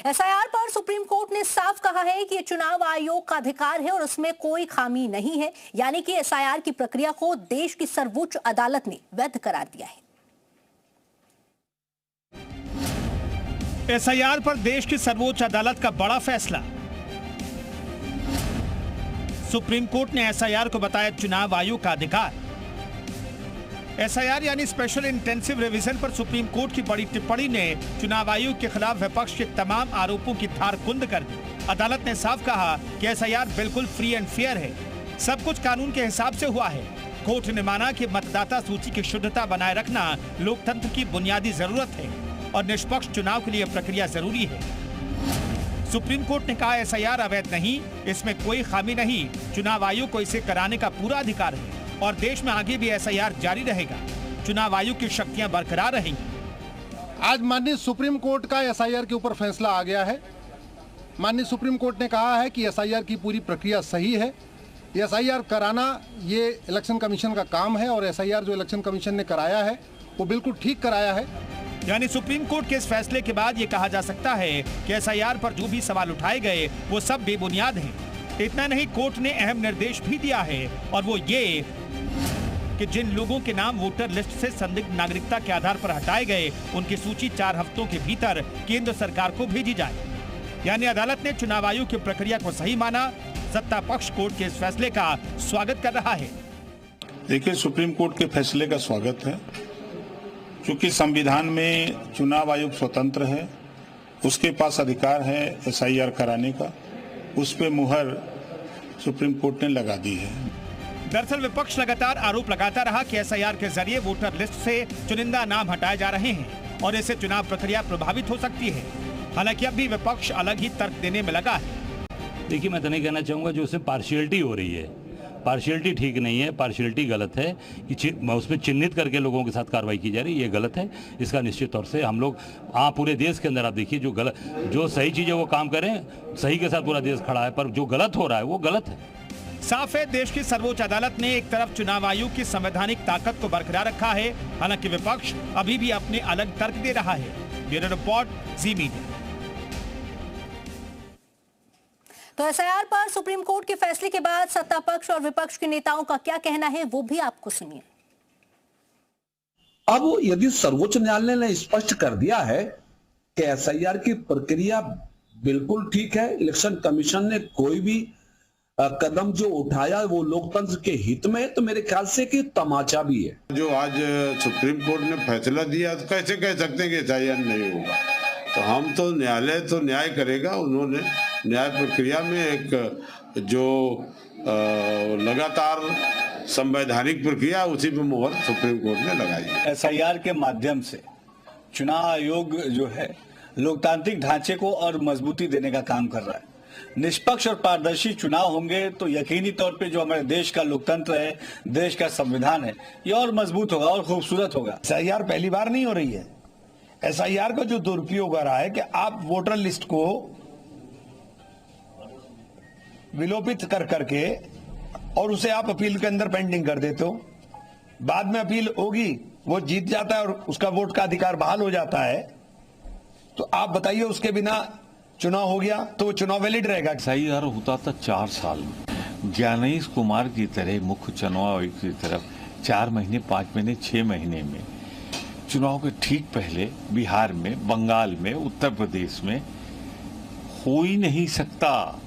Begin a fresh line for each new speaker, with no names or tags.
SIR पर supreme court ने साफ कहा है कि ये चुनाव आयोग का अधिकार है और उसमें कोई खामी नहीं है, यानी कि एसआईआर की प्रक्रिया को देश की सर्वोच्च अदालत ने वैध करार दिया है।
एसआईआर पर देश की सर्वोच्च अदालत का बड़ा फैसला। सुप्रीम कोर्ट ने एसआईआर को बताया चुनाव आयोग का अधिकार। एसआईआर यानी स्पेशल इंटेंसिव रिवीजन पर सुप्रीम कोर्ट की बड़ी टिप्पणी ने चुनाव आयोग के खिलाफ विपक्ष के तमाम आरोपों की धार कुंद कर दी। अदालत ने साफ कहा कि एसआईआर बिल्कुल फ्री एंड फेयर है, सब कुछ कानून के हिसाब से हुआ है। कोर्ट ने माना कि मतदाता सूची की शुद्धता बनाए रखना लोकतंत्र की बुनियादी जरूरत है और निष्पक्ष चुनाव के लिए प्रक्रिया जरूरी है। सुप्रीम कोर्ट ने कहा एसआईआर अवैध नहीं, इसमें कोई खामी नहीं, चुनाव आयोग को इसे कराने का पूरा अधिकार है और देश में आगे भी एसआईआर जारी रहेगा। चुनाव आयोग की शक्तियां बरकरार रहेंगी।
आज माननीय सुप्रीम कोर्ट का एसआईआर के ऊपर फैसला आ गया है। माननीय सुप्रीम कोर्ट ने कहा है कि एसआईआर की पूरी प्रक्रिया सही है। एसआईआर कराना ये इलेक्शन कमीशन का काम है और एसआईआर जो इलेक्शन कमीशन ने कराया है वो बिल्कुल ठीक कराया है।
यानी सुप्रीम कोर्ट के इस फैसले के बाद ये कहा जा सकता है कि एसआईआर पर जो भी सवाल उठाए गए वो सब बेबुनियाद हैं। इतना नहीं, कोर्ट ने अहम निर्देश भी दिया है और वो ये कि जिन लोगों के नाम वोटर लिस्ट से संदिग्ध नागरिकता के आधार पर हटाए गए उनकी सूची 4 हफ्तों के भीतर केंद्र सरकार को भेजी जाए। यानी अदालत ने चुनाव आयोग की प्रक्रिया को सही माना। सत्ता पक्ष कोर्ट के इस फैसले का स्वागत कर रहा है।
देखिए, सुप्रीम कोर्ट के फैसले का स्वागत है क्योंकि संविधान में चुनाव आयोग स्वतंत्र है, उसके पास अधिकार है एसआईआर कराने का, उस पे मुहर सुप्रीम कोर्ट ने लगा दी है।
दरअसल विपक्ष लगातार आरोप लगाता रहा कि एसआईआर के जरिए वोटर लिस्ट से चुनिंदा नाम हटाए जा रहे हैं और इससे चुनाव प्रक्रिया प्रभावित हो सकती है। हालांकि अब भी विपक्ष अलग ही तर्क देने में लगा है।
देखिए, मैं तो नहीं कहना चाहूंगा जो उसमें पार्शियलिटी हो रही है, पार्शियलिटी ठीक नहीं है, पार्शियलिटी गलत है कि उसमें चिन्हित करके लोगों के साथ कार्रवाई की जा रही है, ये गलत है। इसका निश्चित तौर से हम लोग पूरे देश के अंदर आप देखिए जो सही चीज़ है वो काम करें, सही के साथ पूरा देश खड़ा है, पर जो गलत हो रहा है वो गलत है।
साफ है, देश की सर्वोच्च अदालत ने एक तरफ चुनाव आयोग की संवैधानिक ताकत को बरकरार रखा है, हालांकि विपक्ष अभी भी अपने अलग तर्क दे रहा है। ब्यूरो रिपोर्ट, जी मीडिया।
तो एसआईआर पर सुप्रीम कोर्ट के फैसले के बाद सत्ता पक्ष और विपक्ष के नेताओं का क्या कहना है वो भी आपको सुनिए।
अब यदि सर्वोच्च न्यायालय ने स्पष्ट कर दिया है कि एसआईआर की प्रक्रिया बिल्कुल ठीक है, इलेक्शन कमीशन ने कोई भी कदम जो उठाया वो लोकतंत्र के हित में है, तो मेरे ख्याल से कि तमाचा भी है।
जो आज सुप्रीम कोर्ट ने फैसला दिया तो कैसे कह सकते हैं कि एसआईआर नहीं होगा? तो हम तो न्यायालय तो न्याय करेगा। उन्होंने न्याय प्रक्रिया में एक जो लगातार संवैधानिक प्रक्रिया उसी पे मुहर सुप्रीम कोर्ट ने लगाई है।
एसआईआर के माध्यम से चुनाव आयोग जो है लोकतांत्रिक ढांचे को और मजबूती देने का काम कर रहा है। निष्पक्ष और पारदर्शी चुनाव होंगे तो यकीनी तौर पे जो हमारे देश का लोकतंत्र है, देश का संविधान है, ये और मजबूत होगा और खूबसूरत होगा।
एसआईआर पहली बार नहीं हो रही है। एसआईआर का जो दुरुपयोग हो रहा है कि आप वोटर लिस्ट को विलोपित कर करके और उसे आप अपील के अंदर पेंडिंग कर देते हो, बाद में अपील होगी, वो जीत जाता है और उसका वोट का अधिकार बहाल हो जाता है। तो आप बताइए, उसके बिना चुनाव हो गया तो वो चुनाव वैलिड रहेगा?
एसआईआर होता था 4 साल में। ज्ञानेश कुमार की तरह मुख्य चुनाव आयोग की तरफ 4 महीने, 5 महीने, 6 महीने में चुनाव के ठीक पहले बिहार में, बंगाल में, उत्तर प्रदेश में हो ही नहीं सकता।